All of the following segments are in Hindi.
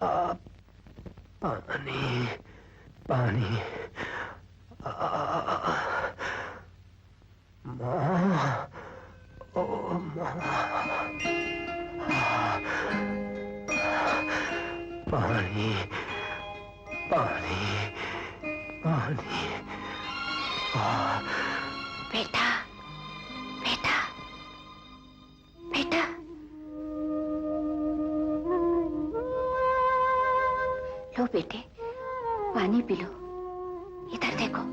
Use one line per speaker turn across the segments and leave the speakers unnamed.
आ, पानी पानी। माँ, ओ माँ, पानी पानी पानी।
बेटा बेटा बेटा, लो बेटे पानी पी लो। इधर देखो।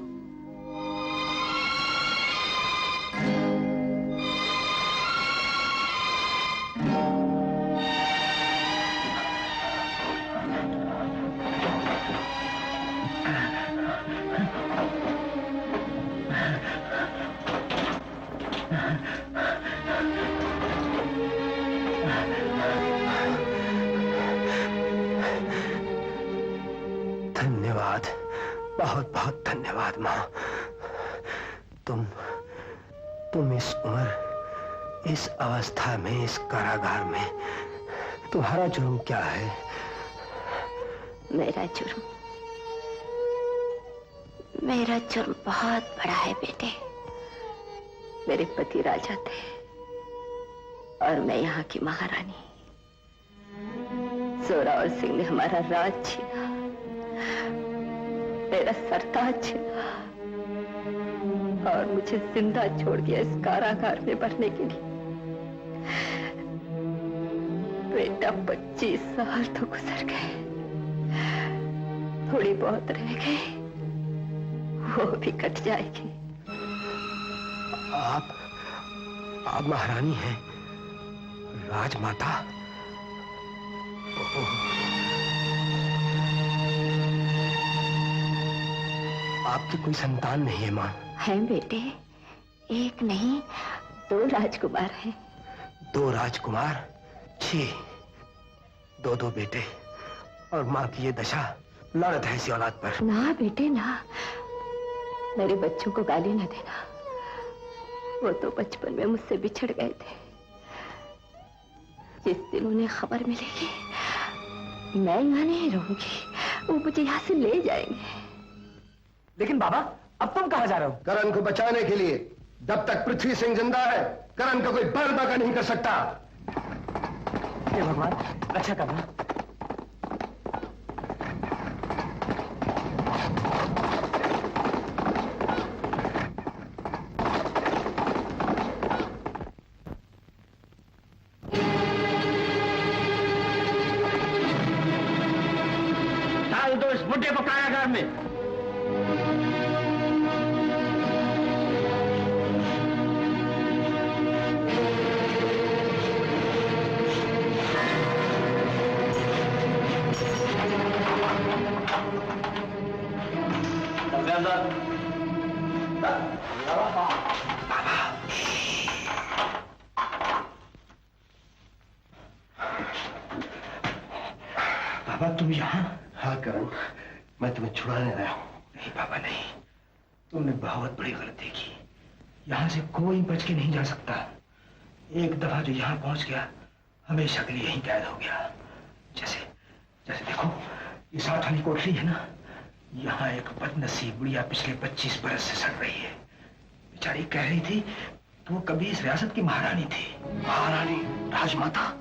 धन्यवाद, बहुत बहुत धन्यवाद माँ। तुम इस उम्र, इस अवस्था में, इस कारागार में, तुम्हारा जुर्म क्या है?
मेरा जुर्म बहुत बड़ा है बेटे। मेरे पति राजा थे और मैं यहाँ की महारानी। जोरावर सिंह ने हमारा राज छीना, मेरा सरताज छीना और मुझे जिंदा छोड़ दिया इस कारागार में भरने के लिए। बेटा 25 साल तो गुजर गए, थोड़ी बहुत रह गई, वो भी कट जाएगी।
आप महारानी हैं, राजमाता। आपकी कोई संतान नहीं है माँ?
है बेटे, एक नहीं 2 राजकुमार हैं।
2 राजकुमार? छी, 2 बेटे और माँ की ये दशा। लानत है ऐसी औलाद पर।
ना बेटे ना, मेरे बच्चों को गाली ना देना। वो तो बचपन में मुझसे बिछड़ गए थे। जिस दिन उन्हें खबर मिलेगी मैं यहाँ नहीं रहूंगी, वो मुझे यहाँ से ले जाएंगे।
लेकिन बाबा, अब तुम कहाँ जा रहे हो?
करण को बचाने के लिए। जब तक पृथ्वी सिंह जिंदा है, करण का कोई बाल बाका नहीं कर सकता।
हे भगवान, रक्षा करना।
डाल दो इस बुड्ढे को कारागार में।
बाबा तुम यहाँ?
हाँ करण, मैं तुम्हें छुड़ाने आया हूँ।
नहीं बाबा नहीं, तुमने बहुत बड़ी गलती की। यहाँ से कोई बच के नहीं जा सकता। एक दफा जो यहाँ पहुंच गया, हमेशा के लिए यहीं कैद हो गया। जैसे जैसे देखो, ये 60 वाली कोठरी है ना, यहाँ एक बदनसीब बुढ़िया पिछले 25 बरस से सड़ रही है। बेचारी कह रही थी कि वो कभी इस रियासत की महारानी थी। महारानी? राजमाता?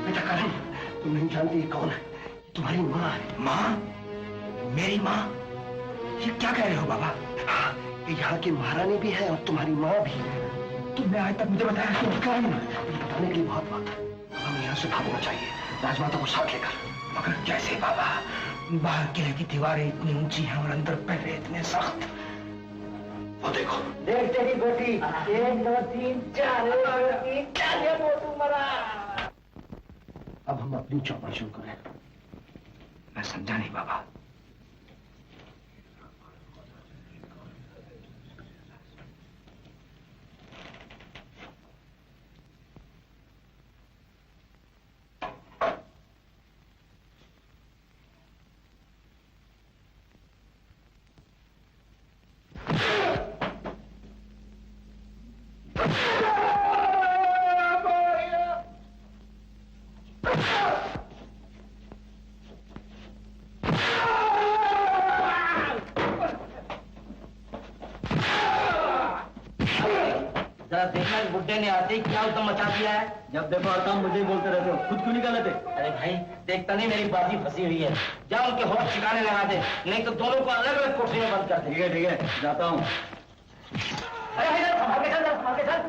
बेटा करण, तुम नहीं जानती कौन है? तुम्हारी माँ है। माँ? मेरी माँ? ये क्या कह रहे हो बाबा? हाँ, ये यहाँ की महारानी भी है और तुम्हारी माँ भी। तुमने आज तक मुझे बताया क्यों? बताने के लिए बहुत वक्त है। हमें यहाँ से भागना चाहिए, राजमाता को साथ लेकर। मगर कैसे बाबा? बाहर किले की दीवारें इतनी ऊंची हैं और अंदर पहरे इतने सख्त। वो देखो।
देख तेरी बेटी, 1 2 3 4 मोटू मरा।
अब हम अपनी चौपाल शुरू करें। मैं समझा नहीं बाबा।
जरा देखना इस बुड्ढे ने आते ही क्या उधम मचा दिया है।
जब देखो हर काम मुझे ही बोलते रहते हो, खुद क्यों नहीं कर लेते?
अरे भाई देखता नहीं मेरी बाजी फंसी हुई है, जा उनके होश ठिकाने लगा दे, नहीं तो दोनों को अलग अलग कोठरी में बंद कर दे।
ठीक है जाता हूँ।
अरे भाई संभाल के चल, संभाल के चल।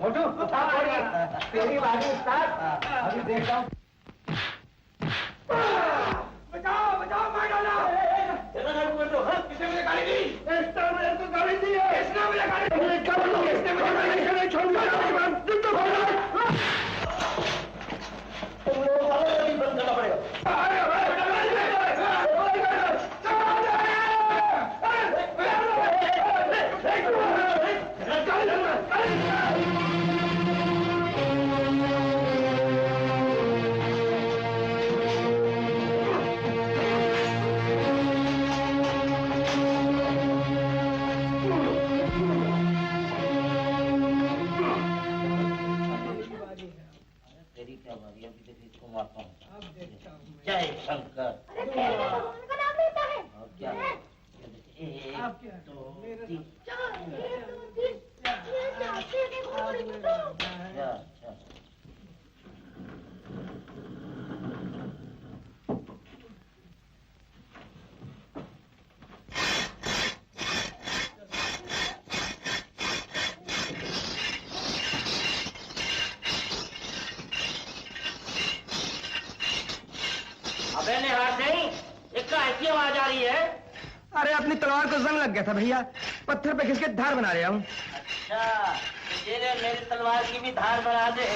मोटू तेरी बाजी उस्ताद, अभी देखता हूँ।
बचाओ बचाओ, मार डाला। किसने मुझे गाली दी? इसने मुझे तो गाली दी है। इसने मुझे गाली दी है। क्या बोलूं? इसने मुझे गाली दी है। छोड़ दो, तुम तो भाग जाओ। तुम लोग गाली बंद करना पड़ेगा।
जय शंकर।
उनका नाम लेता है।
और क्या? एक, दो, तीन। अच्छा। अबे निहार सिंह, एक ऐसी आवाज आ रही है।
अरे अपनी तलवार को जंग लग गया था भैया, पत्थर पे खिसके धार बना रहा हूँ।
अच्छा, तो ये मेरी तलवार की भी धार बना दे।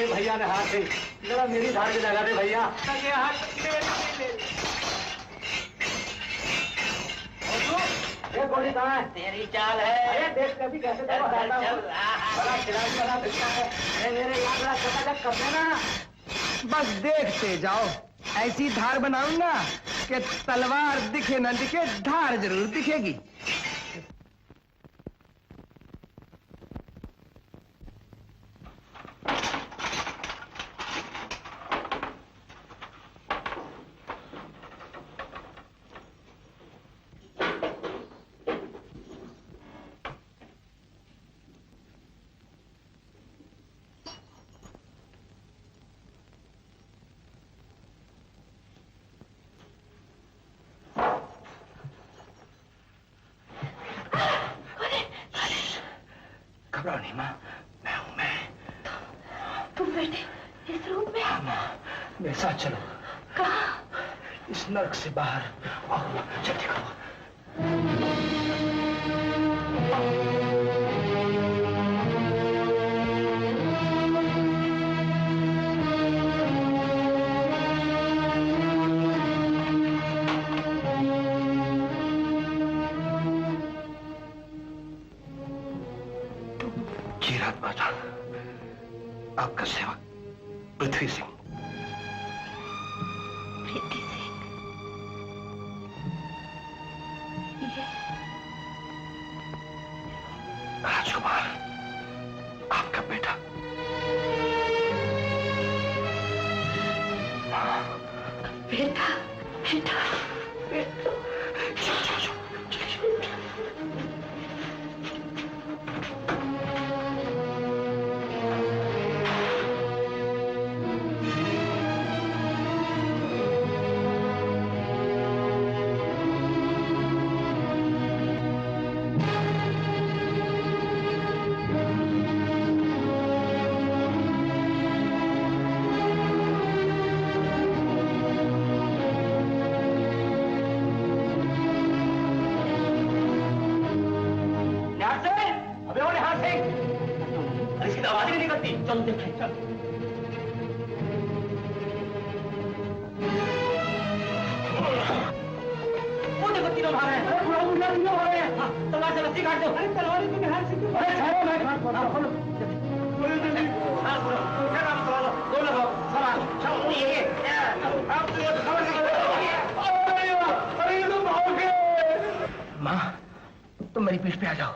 भैया ने हाथ से जरा मेरी धार के लगा दे भैया। ये गोली कहाँ है?
तेरी चाल है।
अरे देख कभी कैसे
चल, चल, चल।
बड़ा खिलाड़ी वाला दिखता है। मेरे याद रहा चकाचक कर देना। बस देखते जाओ, ऐसी धार बनाऊंगा कि तलवार दिखे न दिखे, धार जरूर दिखेगी।
घबराओ नहीं माँ, मैं हूँ मैं।
तुम बेटे इस रूप में?
हाँ माँ, मेरे साथ चलो।
कहाँ?
इस नर्क से बाहर आओ, जल्दी करो। जीरात बादशाह, आपका सेवक पृथ्वी सिंह।
प्रीति सिंह, ये
राजकुमार, आपका बेटा।
बेटा बेटा बेटा।
चल देखें, चल। वो देखो तीनों भाग रहे हैं। तीनों भाग रहे हैं। हाँ, तलवार से रस्सी काट दो। अरे तलवार से बिहार से क्यों? अरे छोड़ो, मैं काट दो। हाँ, खोलो। हाँ, खोलो। क्या काम करवा लो? दो लगाओ। सवाल। चलो, ये। आप तो खबर नहीं करो। अरे ये तो भाग गए।
माँ, पीठ पे आ जाओ।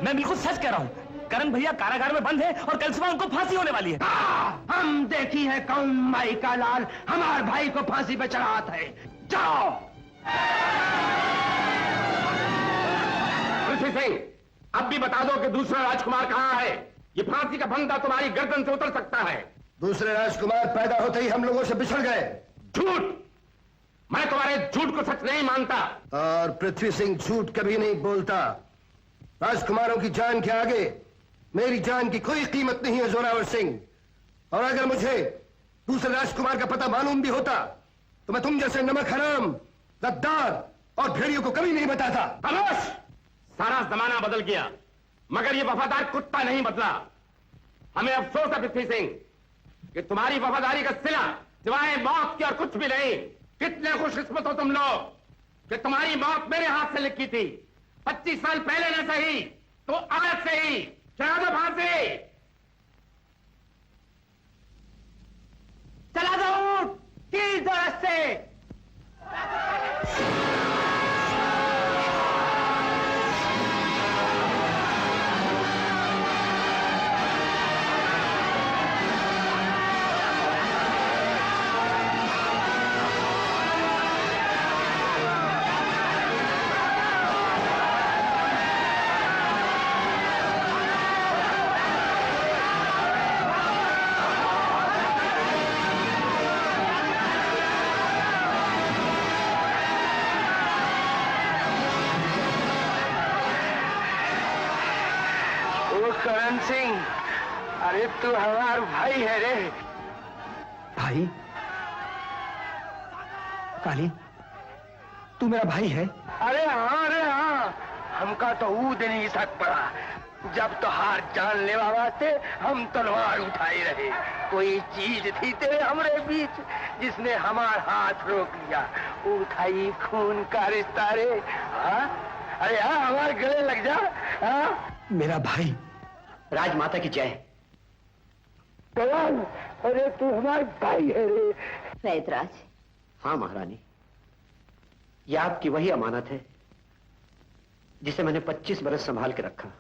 मैं बिल्कुल सच कह रहा हूँ, करण भैया कारागार में बंद है और कल सुबह उनको फांसी होने वाली है।
हम देखी है कौन माई का लाल हमारे भाई को फांसी पे चढ़ाता है। जाओ।
पृथ्वी सिंह, अब भी बता दो कि दूसरा राजकुमार कहाँ है? ये फांसी का फंदा तुम्हारी गर्दन से उतर सकता है।
दूसरे राजकुमार पैदा होते ही हम लोगों से बिछड़ गए।
झूठ! मैं तुम्हारे झूठ को सच नहीं मानता।
और पृथ्वी सिंह झूठ कभी नहीं बोलता। राजकुमारों की जान के आगे मेरी जान की कोई कीमत नहीं है जोरावर सिंह। और अगर मुझे दूसरे राजकुमार का पता मालूम भी होता तो मैं तुम जैसे नमक हराम, गद्दार और भेड़ियों को कभी नहीं बताता।
खामोश! सारा जमाना बदल गया मगर ये वफादार कुत्ता नहीं बदला। हमें अफसोस है पृथ्वी सिंह कि तुम्हारी वफादारी का सिला सिवाय मौत की और कुछ भी नहीं। कितने खुशकिस्मत हो तुम लोग कि तुम्हारी मौत मेरे हाथ से लिखी थी। 25 साल पहले न सही तो आज से ही चढ़ा दो फांसी।
चला दो तीर दरस से। करण सिंह, अरे तू हमारा भाई है रे। भाई? काली, तू मेरा भाई है? अरे हाँ, हमका तो वो दिन ही शक पड़ा जब तो हार जान लेवा वास्ते हम तलवार उठाए रहे। कोई चीज थी तेरे हमरे बीच जिसने हमारा हाथ रोक लिया। उठाई खून का रिश्ता रे। हाँ? अरे हाँ, हमारे गले लग जा। हाँ? मेरा भाई। राजमाता की जय। अरे तू हमारे भाई है रे।
वैदराज।
हाँ महारानी, ये आपकी वही अमानत है जिसे मैंने 25 बरस संभाल के रखा।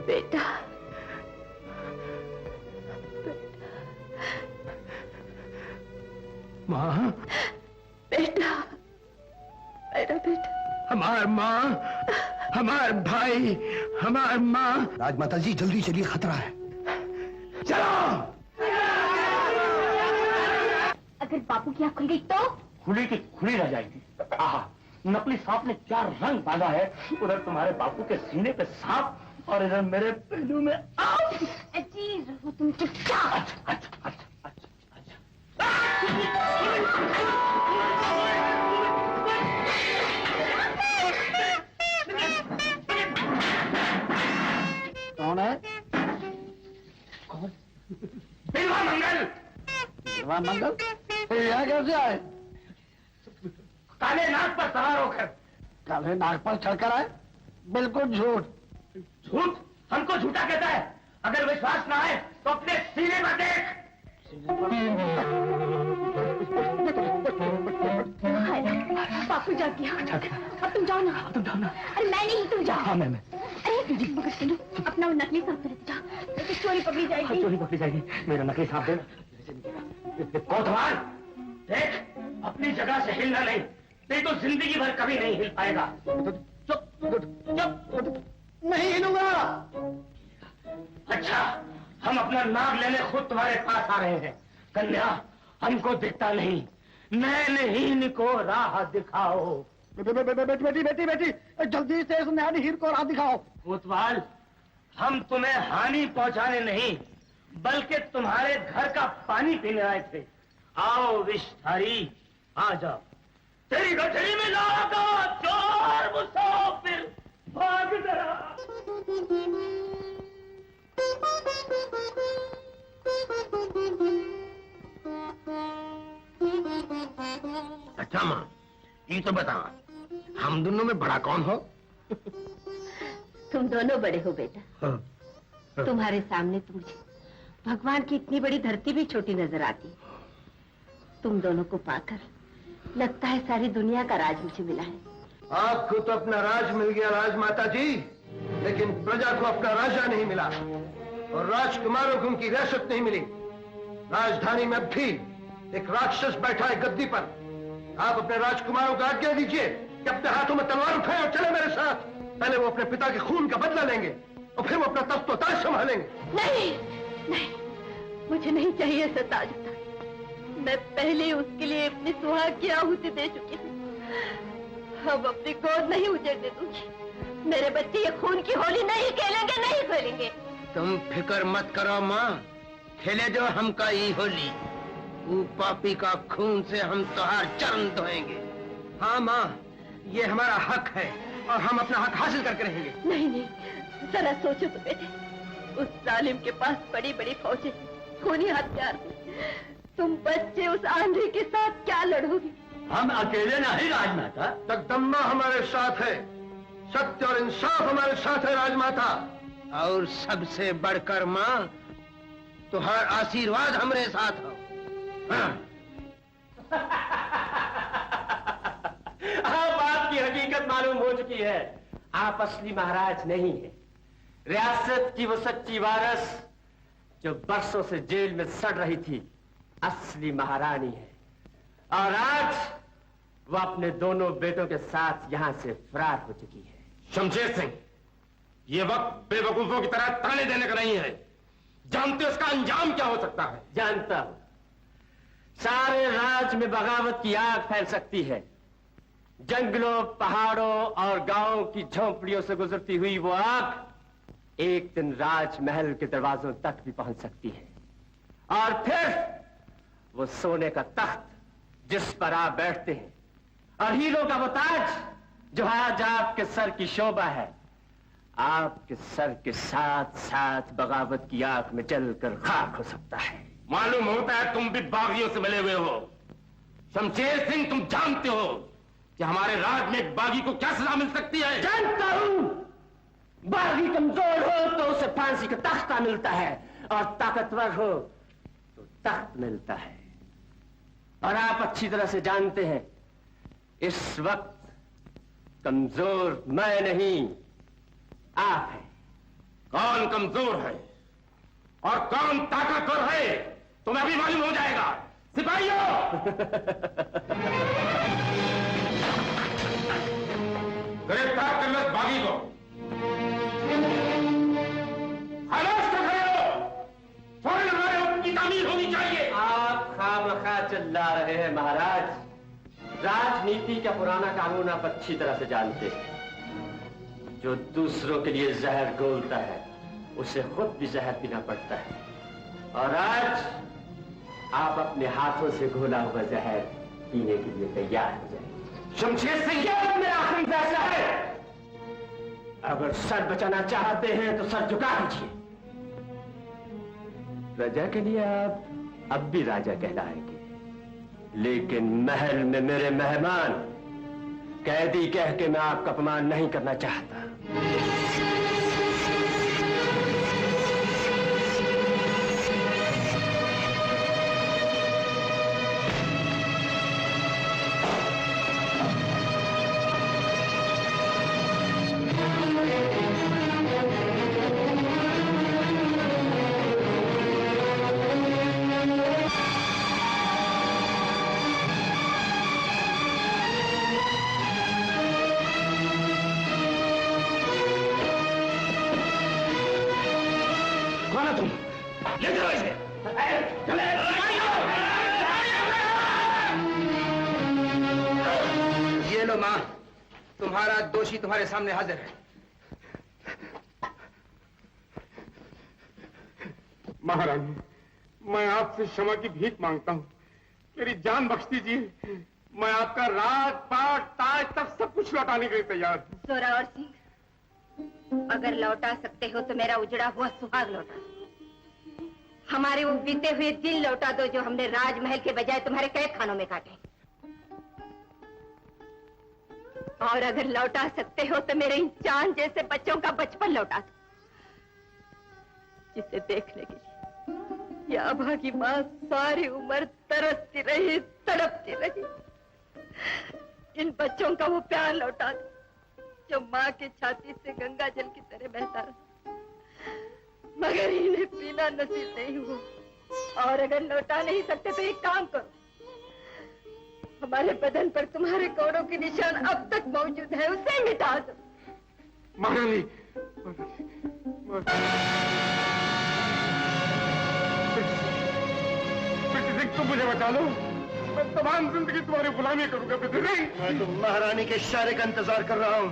बेटा,
माँ।
बेटा, मेरा बेटा।
हमार माँ, हमार भाई, हमार माँ।
राजमाता जी जल्दी चलिए, खतरा है।
चलो।
अगर बापू की आँख खुल गई तो?
खुली की खुली रह जाएगी। आहा, नकली सांप ने क्या रंग बांधा है। उधर तुम्हारे बापू के सीने पे सांप और इधर मेरे पहलू में
अजीज हो तुम, चुपचाप।
अच्छा।
कौन है?
कौन?
बिलवा मंगल।
बिलवा मंगल? यहाँ कैसे आए?
काले नाग पर सवार होकर।
काले नाग पर चढ़कर आए? बिल्कुल झूठ।
झूठ? हमको झूठा कहता है? अगर विश्वास ना आए तो अपने सीने पर देख।
बापू जाग गया। अब तुम जाओ ना। अरे मैं नहीं, तुम जाओ।
हाँ मैं।
अरे मगर सुनो, अपना वो नकली सांप लेते जाओ, तो चोरी पकड़ी जाएगी।
चोरी पकड़ी जाएगी। मेरा नकली सांप देना।
कोतवाल, देख
अपनी जगह से हिलना नहीं तो जिंदगी भर कभी नहीं हिल पाएगा।
चुप चुप, नहीं हिलूंगा।
अच्छा, हम अपना नाग लेने खुद तुम्हारे पास आ रहे हैं। कन्या, हमको दिखता नहीं, नैनहीन को राह दिखाओ।
बेटी, जल्दी से इस नैनहीन को राह दिखाओ।
कोतवाल, हम तुम्हें हानि पहुंचाने नहीं बल्कि तुम्हारे घर का पानी पीने आए थे। आओ विषधारी, आ जाओ। तेरी गठरी में लागा चोर मुसाफिर, भाग जरा।
अच्छा माँ, ये तो बता, हम दोनों में बड़ा कौन हो?
तुम दोनों बड़े हो बेटा। तुम्हारे सामने तो मुझे भगवान की इतनी बड़ी धरती भी छोटी नजर आती है। तुम दोनों को पाकर लगता है सारी दुनिया का राज मुझे मिला है।
आपको तो अपना राज मिल गया राजमाता जी, लेकिन प्रजा को अपना राजा नहीं मिला और राजकुमारों को उनकी रियासत नहीं मिली। राजधानी में भी एक राक्षस बैठा है गद्दी पर। आप अपने राजकुमारों को आज्ञा दीजिए कि अपने हाथों में तलवार उठाएं और चले मेरे साथ। पहले वो अपने पिता के खून का बदला लेंगे और फिर वो अपना तख्त व ताज संभालेंगे।
नहीं नहीं, मुझे नहीं चाहिए ऐसा ताज। मैं पहले उसके लिए अपनी सुहाग की आहुति दे चुकी हूँ। अब अपनी गोद नहीं उजड़ने दूंगी। मेरे बच्चे ये खून की होली नहीं खेलेंगे, नहीं खेलेंगे।
तुम फिक्र मत करो माँ, खेले जो हम का ही होली। वो पापी का खून से हम तुहार चरण धोएंगे।
हाँ माँ, ये हमारा हक है और हम अपना हक हासिल करके रहेंगे।
नहीं नहीं, जरा सोचो तो बेटे, उस जालिम के पास बड़ी बड़ी फौजें, खूनी हथियार। तुम बच्चे उस आंधी के साथ क्या लड़ोगे?
हम अकेले नहीं राजमाता।
जगदम्बा हमारे साथ है, सत्य और इंसाफ हमारे साथ है राजमाता।
और सबसे बढ़कर माँ, तुहार आशीर्वाद हमरे साथ हो। हाँ।
बात की हकीकत मालूम हो चुकी है। आप असली महाराज नहीं है, रियासत की वो सच्ची वारस जो बरसों से जेल में सड़ रही थी, असली महारानी है। और आज वो अपने दोनों बेटों के साथ यहां से फरार हो चुकी है।
शमशेर सिंह, ये वक्त बेवकूफों की तरह ताने देने का नहीं है। जानते हो इसका अंजाम क्या हो सकता है?
जानता हूं, सारे राज में बगावत की आग फैल सकती है। जंगलों, पहाड़ों और गांवों की झोंपड़ियों से गुजरती हुई वो आग एक दिन राजमहल के दरवाजों तक भी पहुंच सकती है। और फिर वो सोने का तख्त जिस पर आप बैठते हैं और हीरों का वो ताज जो आज आपके सर की शोभा है, आपके सर के साथ साथ बगावत की आग में जलकर खाक हो सकता है।
मालूम होता है तुम भी बागियों से मिले हुए हो। शमशेर सिंह, तुम जानते हो कि हमारे राज में एक बागी को क्या सजा मिल सकती है?
जानता हूं, बागी कमजोर हो तो उसे फांसी का तख्ता मिलता है और ताकतवर हो तो तख्त मिलता है। और आप अच्छी तरह से जानते हैं इस वक्त कमजोर मैं नहीं, आप हैं।
कौन कमजोर है और कौन ताकतवर है तुम्हें अभी मालूम हो जाएगा। सिपाहियों, गिरफ्तार कर लो इस बागी को। खलास कर रहे हो, फौरन हमारे हुक्म की तामील होनी चाहिए।
आप खामखा चिल्ला रहे हैं महाराज। राजनीति का पुराना कानून आप अच्छी तरह से जानते हैं। जो दूसरों के लिए जहर घोलता है उसे खुद भी जहर पीना पड़ता है। और आज आप अपने हाथों से घोला हुआ जहर पीने के लिए तैयार हो जाए।
शमशेर सिंह,
यह मेरा आखिरी फैसला है। अगर सर बचाना चाहते हैं तो सर झुका दीजिए। प्रजा के लिए आप अब भी राजा कहलाएंगे, लेकिन महल में मेरे मेहमान कैदी कह के मैं आपका अपमान नहीं करना चाहता।
ले जाओ इसे। चले।
ये लो माँ, तुम्हारा दोषी तुम्हारे सामने हाजिर है।
महारानी, मैं आपसे क्षमा की भीख मांगता हूँ, मेरी जान बख्श दीजिए। मैं आपका राज पाट ताज तक सब कुछ लौटाने के लिए तैयार हूँ।
जोरावर सिंह, अगर लौटा सकते हो तो मेरा उजड़ा हुआ सुहाग लौटा दो। हमारे वो बीते हुए दिन लौटा दो जो हमने राजमहल के बजाय तुम्हारे कैद खानों में काटे। और अगर लौटा सकते हो तो मेरे इन चांद जैसे बच्चों का बचपन लौटा दो, जिसे देखने के लिए ये अभागी माँ सारी उम्र तरसती रही, तड़पती रही। इन बच्चों का वो प्यार लौटा दो जो माँ के छाती से गंगा जल की तरह बहता रहा, मगर इन्हें पीना नसीब नहीं हुआ। और अगर लौटा नहीं सकते तो एक काम करो, हमारे बदन पर तुम्हारे कोड़ों के निशान अब तक मौजूद है, उसे मिटा दो।
महारानी, तुम मुझे बचा लो, मैं तमाम जिंदगी तुम्हारी गुलामी करूंगा।
मैं तो महारानी के इशारे का इंतजार कर रहा हूँ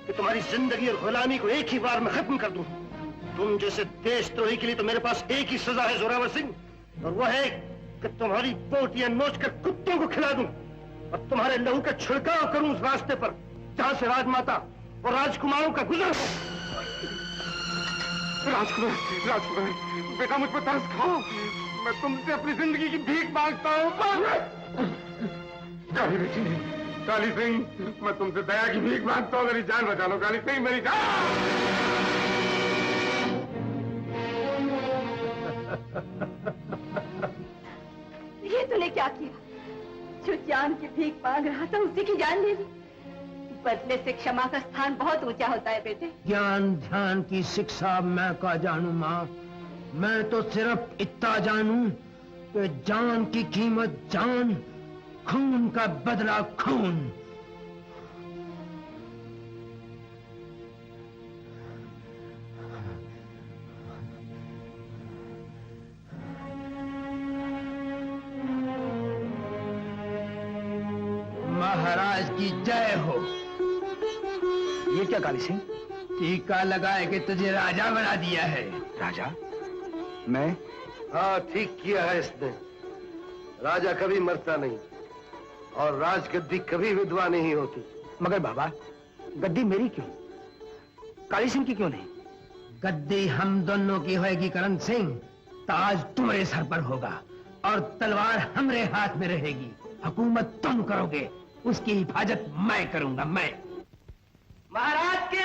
कि तुम्हारी जिंदगी और गुलामी को एक ही बार में खत्म कर दूं। तुम जैसे देशद्रोही के लिए तो मेरे पास एक ही सजा है जोरावर सिंह, और वह है कि तुम्हारी बोटियां नोच कर कुत्तों को खिला दूं और तुम्हारे लहू का छिड़काव करूं उस रास्ते पर जहां से राजमाता और राजकुमारों का गुजर हो।
राजकुमार, राजकुमार, बेटा मुझ पर तरस खाओ, मैं तुमसे अपनी जिंदगी की भीख मांगता हूँ। काली बेटी, काली सिंह, मैं तुमसे दया की भीख मांगता हूँ, मेरी जान बचा लो काली सिंह, मेरी जान।
ये तूने क्या किया? जो जान की भीख मांग रहा था उसी की जान ले ली। बदले से क्षमा का स्थान बहुत ऊंचा होता है बेटे।
ज्ञान ध्यान की शिक्षा मैं का जानू माँ, मैं तो सिर्फ इतना जानू कि जान की कीमत जान, खून का बदला खून। महाराज की जय हो।
ये क्या काली सिंह?
टीका लगाए कि तुझे राजा बना दिया है।
राजा? मैं?
हाँ, ठीक किया है इसने। राजा कभी मरता नहीं और राजगद्दी कभी विधवा नहीं होती।
मगर बाबा, गद्दी मेरी क्यों, काली सिंह की क्यों नहीं?
गद्दी हम दोनों की होगी करण सिंह। ताज तुम्हारे सर पर होगा और तलवार हमारे हाथ में रहेगी। हुकूमत तुम करोगे, उसकी हिफाजत मैं करूंगा। मैं
महाराज के